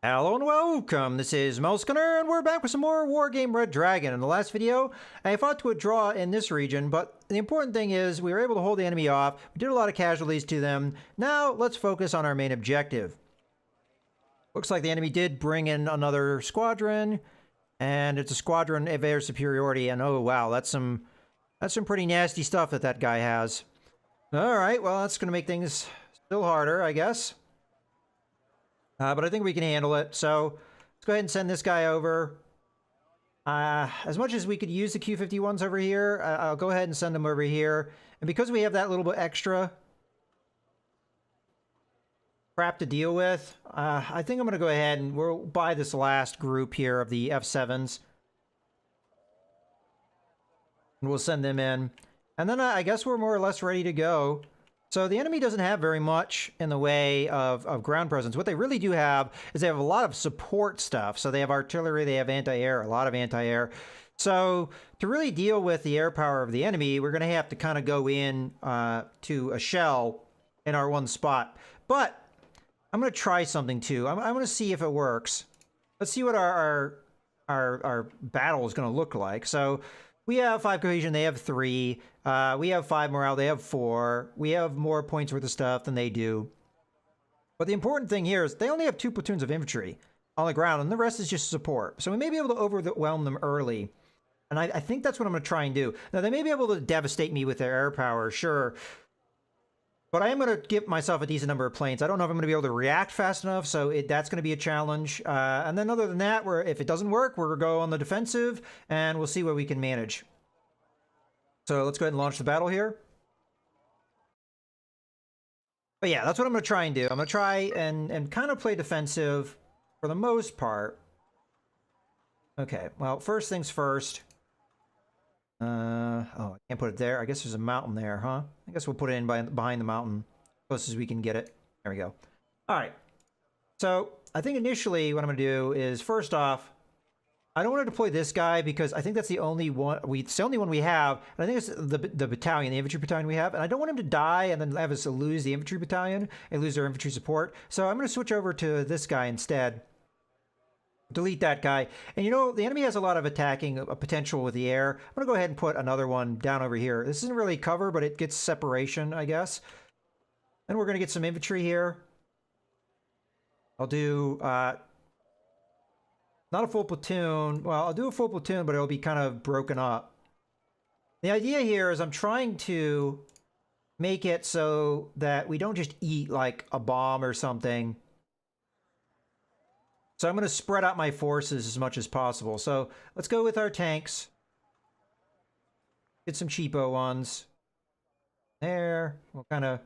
Hello and welcome, this is Melskunner, and we're back with some more Wargame Red Dragon. In the last video, I fought to a draw in this region, but the important thing is we were able to hold the enemy off. We did a lot of casualties to them. Now, let's focus on our main objective. Looks like the enemy did bring in another squadron, and it's a squadron of air superiority, and oh wow, that's some pretty nasty stuff that guy has. Alright, well that's going to make things still harder, I guess. But I think we can handle it. So let's go ahead and send this guy over. As much as we could use the Q-51s over here, I'll go ahead and send them over here. And because we have that little bit extra crap to deal with, I think I'm going to go ahead and we'll buy this last group here of the F-7s. And we'll send them in. And then I guess we're more or less ready to go. So the enemy doesn't have very much in the way of ground presence. What they really do have is they have a lot of support stuff. So they have artillery, they have anti-air, a lot of anti-air. So to really deal with the air power of the enemy, we're going to have to kind of go in to a shell in our one spot. But I'm going to try something too. I'm going to see if it works. Let's see what our battle is going to look like. So we have 5 cohesion, they have 3. We have 5 morale, they have 4. We have more points worth of stuff than they do. But the important thing here is they only have 2 platoons of infantry on the ground, and the rest is just support. So we may be able to overwhelm them early. And I think that's what I'm going to try and do. Now, they may be able to devastate me with their air power, sure. But I am going to give myself a decent number of planes. I don't know if I'm going to be able to react fast enough, so that's going to be a challenge. And then other than that, if it doesn't work, we're going to go on the defensive, and we'll see what we can manage. So let's go ahead and launch the battle here. But yeah, that's what I'm going to try and do. I'm going to try and kind of play defensive for the most part. Okay, well, first things first. Oh, I can't put it there. I guess there's a mountain there, huh? I guess we'll put it in behind the mountain, close as we can get it. There we go. All right. So I think initially what I'm going to do is, first off, I don't want to deploy this guy because I think that's the only one it's the only one we have, and I think it's the battalion, the infantry battalion we have, and I don't want him to die and then have us lose the infantry battalion and lose our infantry support. So I'm going to switch over to this guy instead. Delete that guy. And you know, the enemy has a lot of attacking potential with the air. I'm going to go ahead and put another one down over here. This isn't really cover, but it gets separation, I guess. And we're going to get some infantry here. I'll do, not a full platoon. Well, I'll do a full platoon, but it'll be kind of broken up. The idea here is I'm trying to make it so that we don't just eat like a bomb or something. So I'm going to spread out my forces as much as possible. So let's go with our tanks. Get some cheapo ones. There. We'll kind of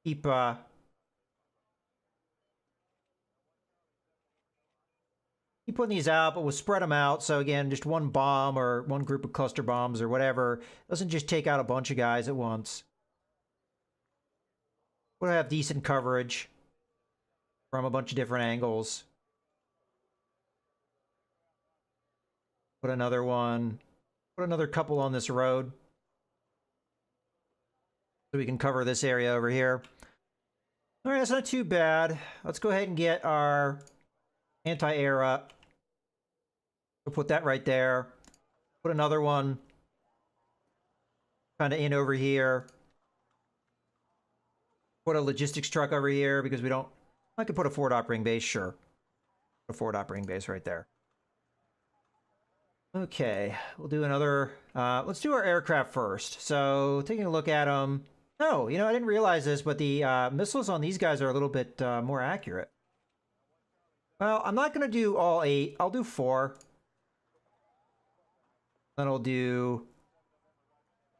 keep putting these out, but we'll spread them out. So again, just one bomb or one group of cluster bombs or whatever doesn't just take out a bunch of guys at once. We'll have decent coverage from a bunch of different angles. Put another one. Put another couple on this road. So we can cover this area over here. All right, that's not too bad. Let's go ahead and get our anti-air up. We'll put that right there. Put another one kind of in over here. Put a logistics truck over here because we don't... I could put a forward operating base, sure. A forward operating base right there. Okay, we'll do another... let's do our aircraft first. So, taking a look at them... Oh, you know, I didn't realize this, but the missiles on these guys are a little bit more accurate. Well, I'm not going to do all 8. I'll do 4. Then I'll do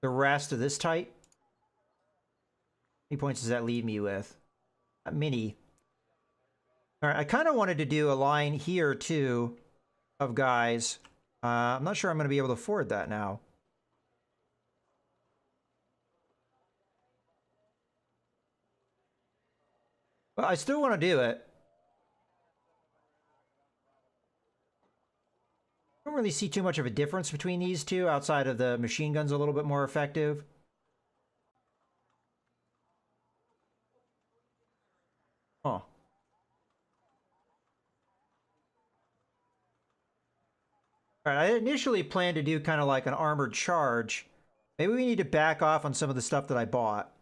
the rest of this type. How many points does that leave me with? A mini. All right, I kind of wanted to do a line here, too, of guys. I'm not sure I'm going to be able to afford that now. But I still want to do it. I don't really see too much of a difference between these two, outside of the machine guns a little bit more effective. Huh. All right, I initially planned to do kind of like an armored charge. Maybe we need to back off on some of the stuff that I bought.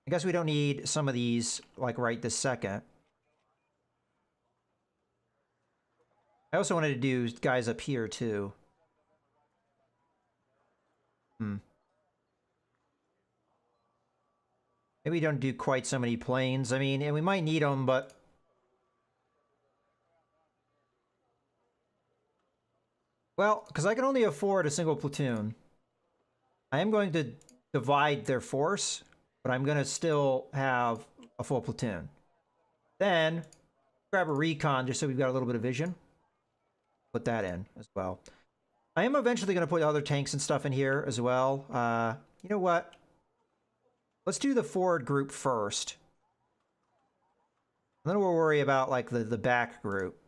I guess we don't need some of these, like, right this second. I also wanted to do guys up here, too. Maybe we don't do quite so many planes. I mean, and we might need them, but... Well, because I can only afford a single platoon. I am going to divide their force, but I'm going to still have a full platoon. Then, grab a recon just so we've got a little bit of vision. Put that in as well. I am eventually going to put other tanks and stuff in here as well. You know what? Let's do the forward group first. And then we'll worry about, like, the back group.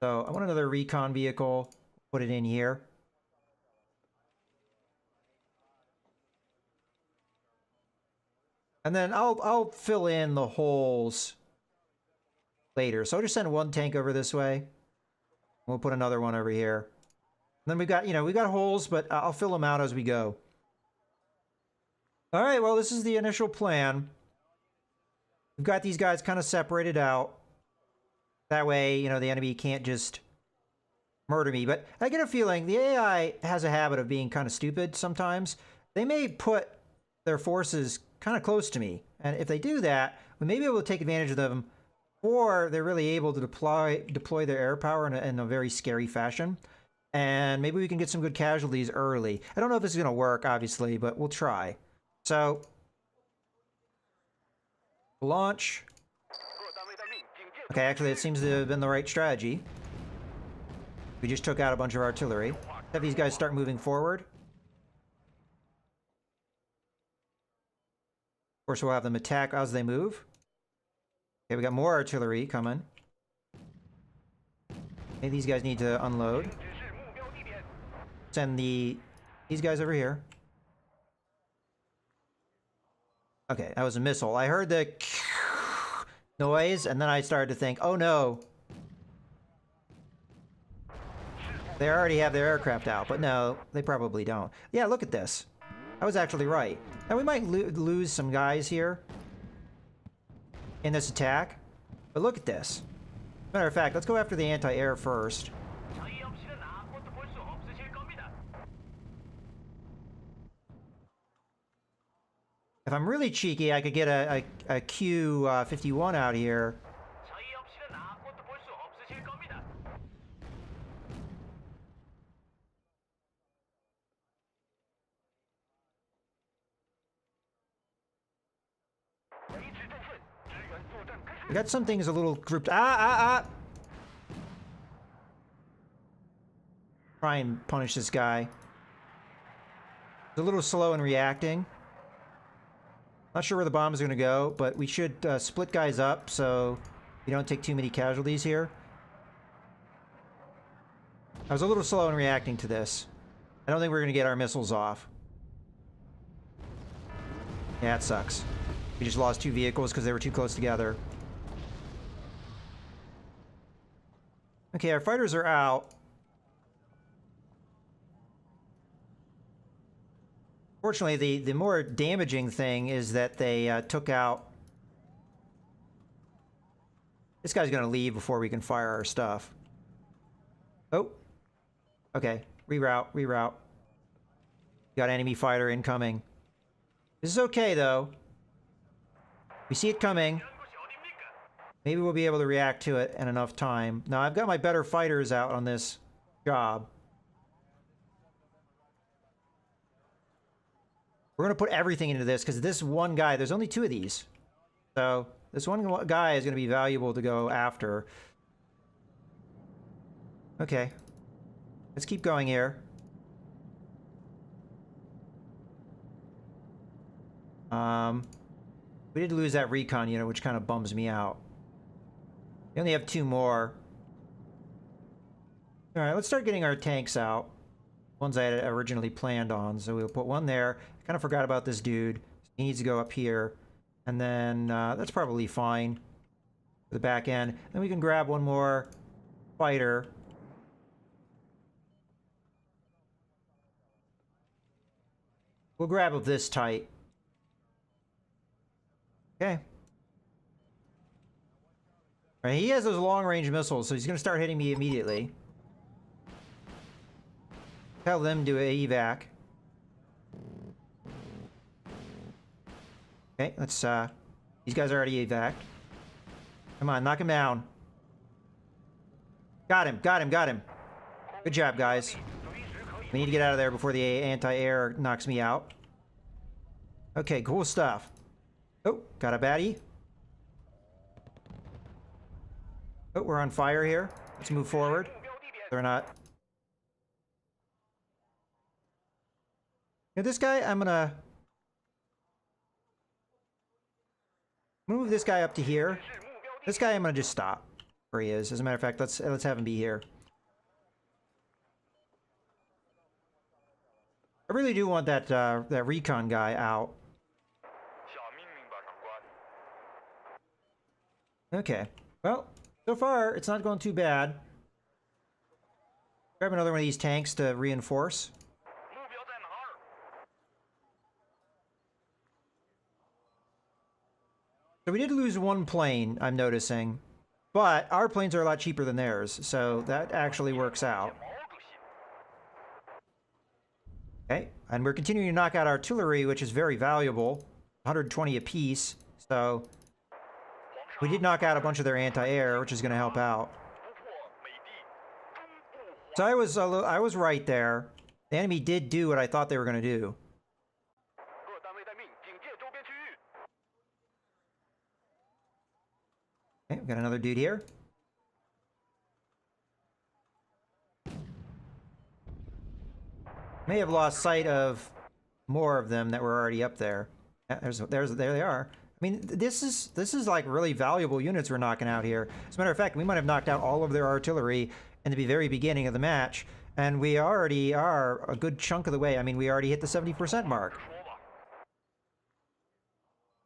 So, I want another recon vehicle. Put it in here. And then I'll fill in the holes later. So I'll just send one tank over this way. We'll put another one over here. And then we've got, we've got holes, but I'll fill them out as we go. All right, well, this is the initial plan. We've got these guys kind of separated out. That way, the enemy can't just murder me. But I get a feeling the AI has a habit of being kind of stupid sometimes. They may put their forces kind of close to me. And if they do that, we may be able to take advantage of them, or they're really able to deploy their air power in a very scary fashion. And maybe we can get some good casualties early. I don't know if this is going to work, obviously, but we'll try. So, launch. Okay, actually, it seems to have been the right strategy. We just took out a bunch of artillery. Have these guys start moving forward. Of course, we'll have them attack as they move. Okay, we got more artillery coming. Okay, these guys need to unload. Send these guys over here. Okay, that was a missile. I heard the noise, and then I started to think, oh no. They already have their aircraft out, but no, they probably don't. Yeah, look at this. I was actually right. Now, we might lose some guys here in this attack, but look at this. Matter of fact, let's go after the anti-air first. If I'm really cheeky, I could get a Q-51 out here. We got some things a little grouped. Try and punish this guy. He's a little slow in reacting. Not sure where the bomb is going to go, but we should split guys up so you don't take too many casualties here. I was a little slow in reacting to this. I don't think we're going to get our missiles off. Yeah, it sucks. We just lost 2 vehicles because they were too close together. Okay, our fighters are out. Fortunately, the more damaging thing is that they took out... This guy's going to leave before we can fire our stuff. Oh. Okay. Reroute, reroute. Got enemy fighter incoming. This is okay, though. We see it coming. Maybe we'll be able to react to it in enough time. Now, I've got my better fighters out on this job. We're going to put everything into this because this one guy, there's only 2 of these. So this one guy is going to be valuable to go after. Okay. Let's keep going here. We did lose that recon unit, which kind of bums me out. We only have 2 more. All right, let's start getting our tanks out. Ones I had originally planned on. So we'll put one there. Kind of forgot about this dude. He needs to go up here. And then that's probably fine for the back end. Then we can grab one more fighter. We'll grab up this tight. Okay. All right, he has those long-range missiles, so he's going to start hitting me immediately. Tell them to evac. Okay, let's, these guys are already evac. Come on, knock him down. Got him, got him, got him. Good job, guys. We need to get out of there before the anti-air knocks me out. Okay, cool stuff. Oh, got a baddie. Oh, we're on fire here. Let's move forward. They're not. Now, this guy, I'm gonna move this guy up to here. This guy, I'm gonna just stop where he is. As a matter of fact, let's have him be here. I really do want that that recon guy out. Okay. Well, so far it's not going too bad. Grab another one of these tanks to reinforce. So we did lose one plane, I'm noticing. But our planes are a lot cheaper than theirs, so that actually works out. Okay, and we're continuing to knock out artillery, which is very valuable. 120 apiece, so we did knock out a bunch of their anti-air, which is going to help out. So I was right there. The enemy did do what I thought they were going to do. Okay, we got another dude here. May have lost sight of more of them that were already up there. Yeah, there they are. I mean, this is like really valuable units we're knocking out here. As a matter of fact, we might have knocked out all of their artillery in the very beginning of the match, and we already are a good chunk of the way. I mean, we already hit the 70% mark.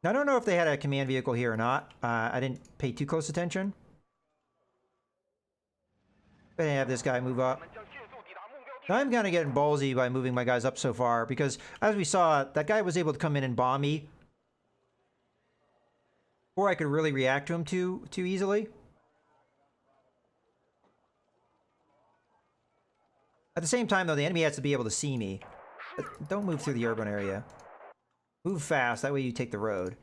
Now, I don't know if they had a command vehicle here or not. I didn't pay too close attention. But I have this guy move up. Now, I'm kind of getting ballsy by moving my guys up so far, because as we saw, that guy was able to come in and bomb me before I could really react to him too easily. At the same time, though, the enemy has to be able to see me. But don't move through the urban area. Move fast, that way you take the road.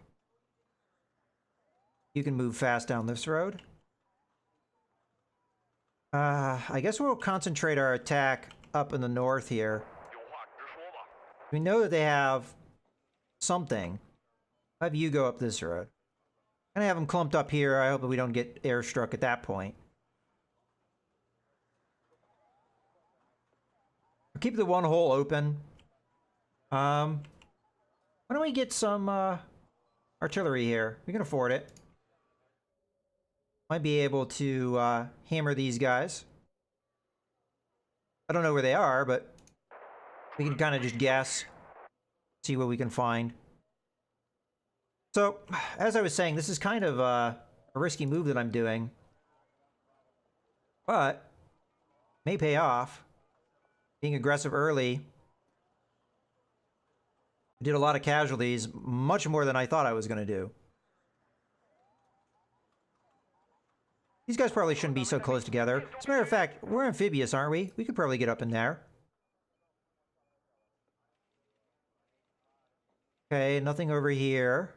You can move fast down this road. I guess we'll concentrate our attack up in the north here. We know that they have something. Have you go up this road. And I have them clumped up here. I hope that we don't get airstruck at that point. I'll keep the one hole open. Why don't we get some artillery here? We can afford it. Might be able to hammer these guys. I don't know where they are, but we can kind of just guess. See what we can find. So, as I was saying, this is kind of a risky move that I'm doing. But, may pay off. Being aggressive early. I did a lot of casualties, much more than I thought I was going to do. These guys probably shouldn't be so close together. As a matter of fact, we're amphibious, aren't we? We could probably get up in there. Okay, nothing over here.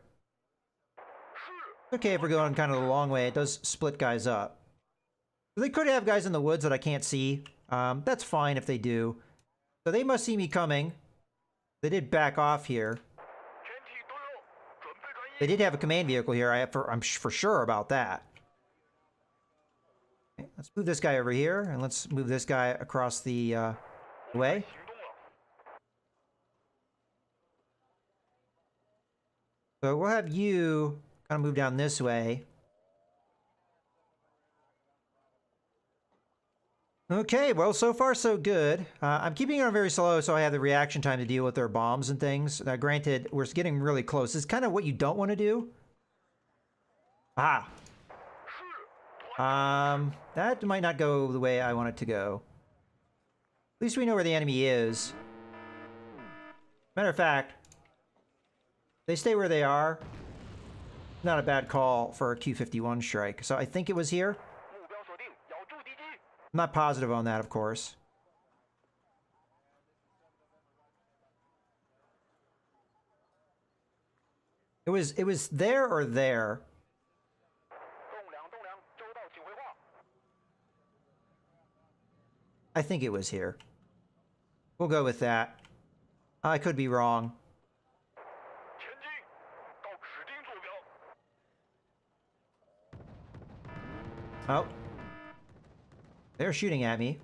Okay, if we're going kind of the long way, it does split guys up. They could have guys in the woods that I can't see. That's fine if they do. So they must see me coming. They did back off here. They did have a command vehicle here. I'm for sure about that. Okay, let's move this guy over here, and let's move this guy across the way. So we'll have you kind of move down this way. Okay, well, so far so good. I'm keeping it on very slow so I have the reaction time to deal with their bombs and things. Granted, we're getting really close. It's kind of what you don't want to do. Ah. That might not go the way I want it to go. At least we know where the enemy is. Matter of fact, they stay where they are. Not a bad call for a Q-51 strike. So I think it was here. I'm not positive on that, of course. It was there or there. I think it was here. We'll go with that. I could be wrong. Oh. They're shooting at me.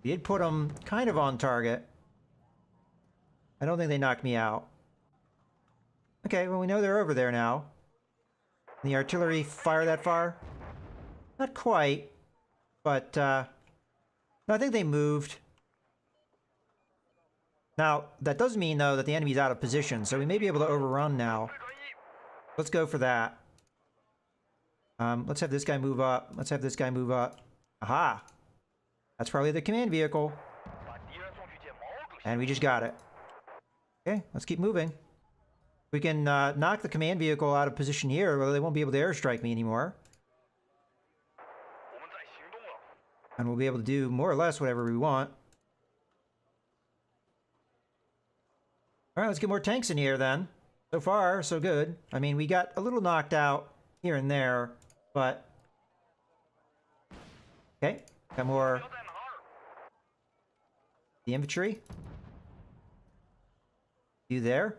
We did put them kind of on target. I don't think they knocked me out. Okay, well, we know they're over there now. Can the artillery fire that far? Not quite, but no, I think they moved. Now, that does mean, though, that the enemy's out of position, so we may be able to overrun now. Let's go for that. Let's have this guy move up. Let's have this guy move up. Aha! That's probably the command vehicle. And we just got it. Okay, let's keep moving. We can knock the command vehicle out of position here, where they won't be able to airstrike me anymore. And we'll be able to do more or less whatever we want. Alright, let's get more tanks in here then. So far, so good. I mean, we got a little knocked out here and there, but... Okay, got more... The infantry. You there?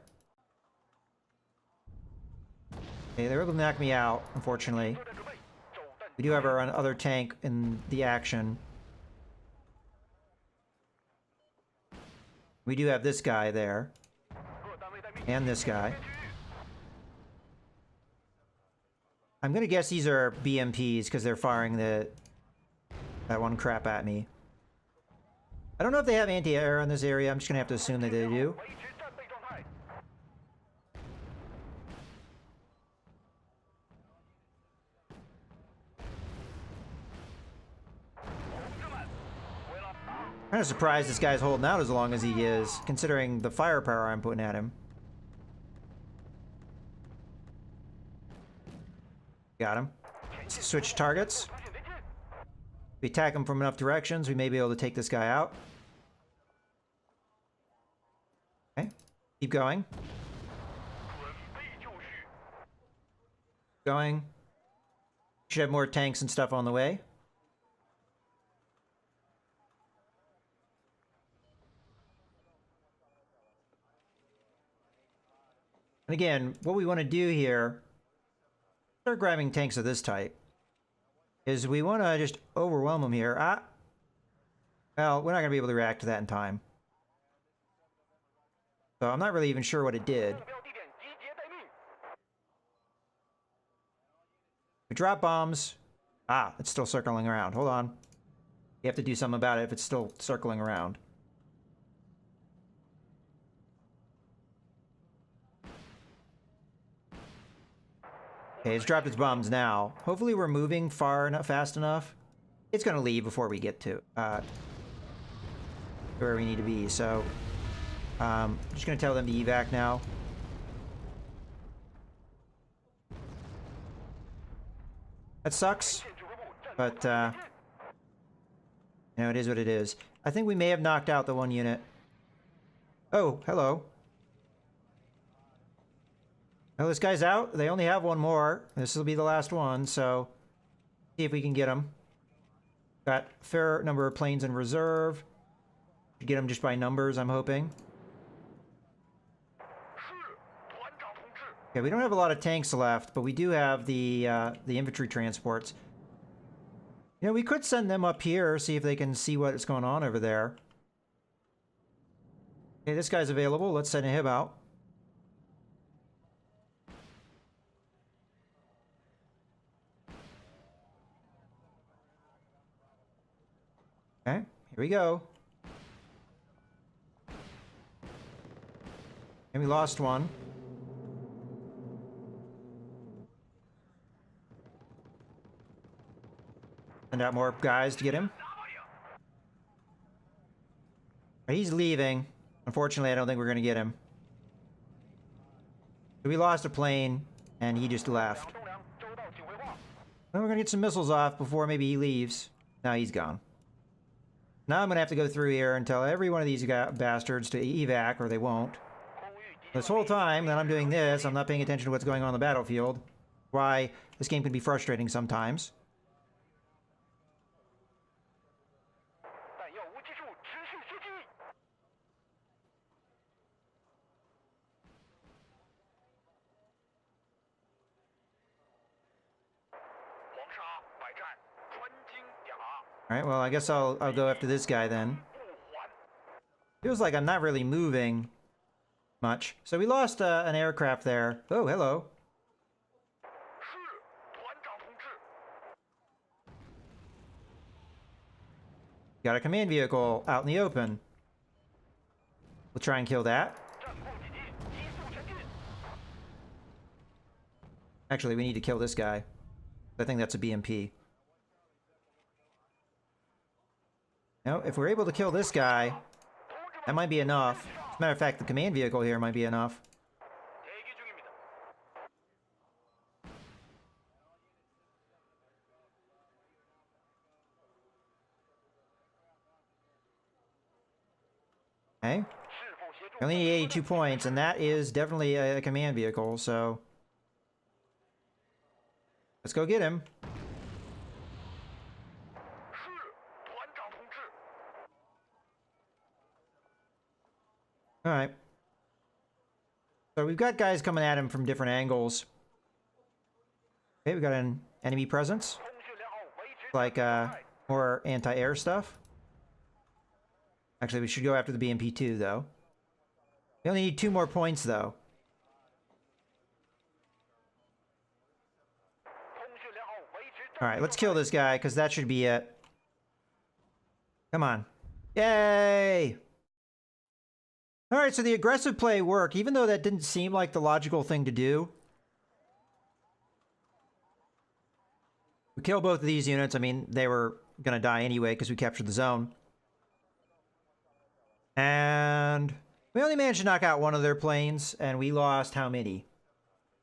Okay, they're able to knock me out, unfortunately. We do have our other tank in the action. We do have this guy there. And this guy. I'm gonna guess these are BMPs because they're firing that one crap at me. I don't know if they have anti-air in this area. I'm just gonna have to assume that they do. Kind of surprised this guy's holding out as long as he is, considering the firepower I'm putting at him. Got him. Switch targets. If we attack him from enough directions, we may be able to take this guy out. Okay. Keep going. Going. Should have more tanks and stuff on the way. And again, what we want to do here, start grabbing tanks of this type, is we want to just overwhelm them here. Well, we're not going to be able to react to that in time. So I'm not really even sure what it did. We drop bombs. It's still circling around. Hold on. You have to do something about it if it's still circling around. Okay, it's dropped its bombs now. Hopefully we're moving fast enough. It's gonna leave before we get to where we need to be, so I'm just gonna tell them to evac now. That sucks, but you know, it is what it is. I think we may have knocked out the one unit. Oh, hello. Oh, this guy's out. They only have one more. This will be the last one, so see if we can get him. Got a fair number of planes in reserve. Get them just by numbers, I'm hoping. Okay, we don't have a lot of tanks left, but we do have the infantry transports. You know, we could send them up here, see if they can see what's going on over there. Okay, this guy's available. Let's send him out. Okay, here we go. And we lost one. Send out more guys to get him. He's leaving. Unfortunately, I don't think we're going to get him. So we lost a plane, and he just left. Well, we're gonna get some missiles off before maybe he leaves. Now he's gone. Now I'm gonna have to go through here and tell every one of these bastards to evac, or they won't. This whole time that I'm doing this, I'm not paying attention to what's going on the battlefield. Why this game can be frustrating sometimes. Alright, well, I guess I'll go after this guy then. Feels like I'm not really moving much. So we lost an aircraft there. Oh, hello. Got a command vehicle out in the open. We'll try and kill that. Actually, we need to kill this guy. I think that's a BMP. No, if we're able to kill this guy, that might be enough. As a matter of fact, the command vehicle here might be enough. Okay. We only need 82 points, and that is definitely a command vehicle, so... let's go get him. Alright. So we've got guys coming at him from different angles. Okay, we got an enemy presence. Like, more anti-air stuff. Actually, we should go after the BMP-2, though. We only need 2 more points, though. Alright, let's kill this guy, because that should be it. Come on. Yay! Alright, so the aggressive play worked, even though that didn't seem like the logical thing to do. We killed both of these units. I mean, they were going to die anyway, because we captured the zone. And we only managed to knock out one of their planes, and we lost how many?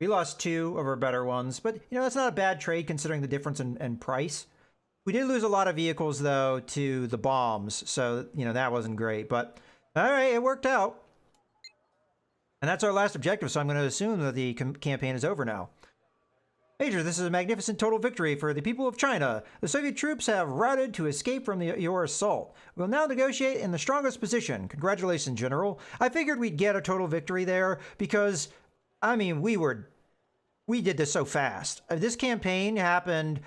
We lost 2 of our better ones, but, you know, that's not a bad trade considering the difference in price. We did lose a lot of vehicles, though, to the bombs, so, you know, that wasn't great, but, all right, it worked out. And that's our last objective, so I'm going to assume that the campaign is over now. Major, this is a magnificent total victory for the people of China. The Soviet troops have routed to escape from your assault. We'll now negotiate in the strongest position. Congratulations, General. I figured we'd get a total victory there because, I mean, we did this so fast. This campaign happened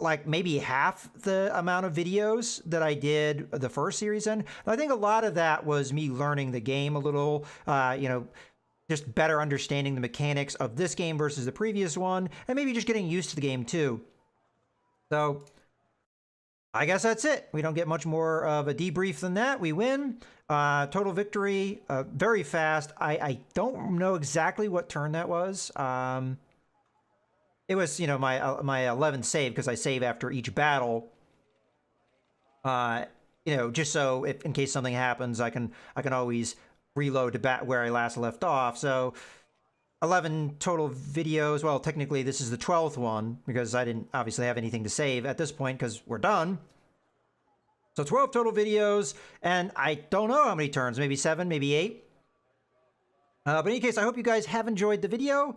like maybe half the amount of videos that I did the first series in. I think a lot of that was me learning the game a little, you know, just better understanding the mechanics of this game versus the previous one, and maybe just getting used to the game too. So, I guess that's it. We don't get much more of a debrief than that. We win. Total victory, very fast. I don't know exactly what turn that was. It was, you know, my 11th save, because I save after each battle. You know, just so if in case something happens, I can always reload to where I last left off. So 11 total videos. Well, technically this is the 12th one because I didn't obviously have anything to save at this point because we're done. So 12 total videos, and I don't know how many turns, maybe 7, maybe 8. But in any case, I hope you guys have enjoyed the video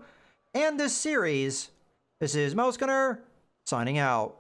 and this series. This is Mouse Gunner signing out.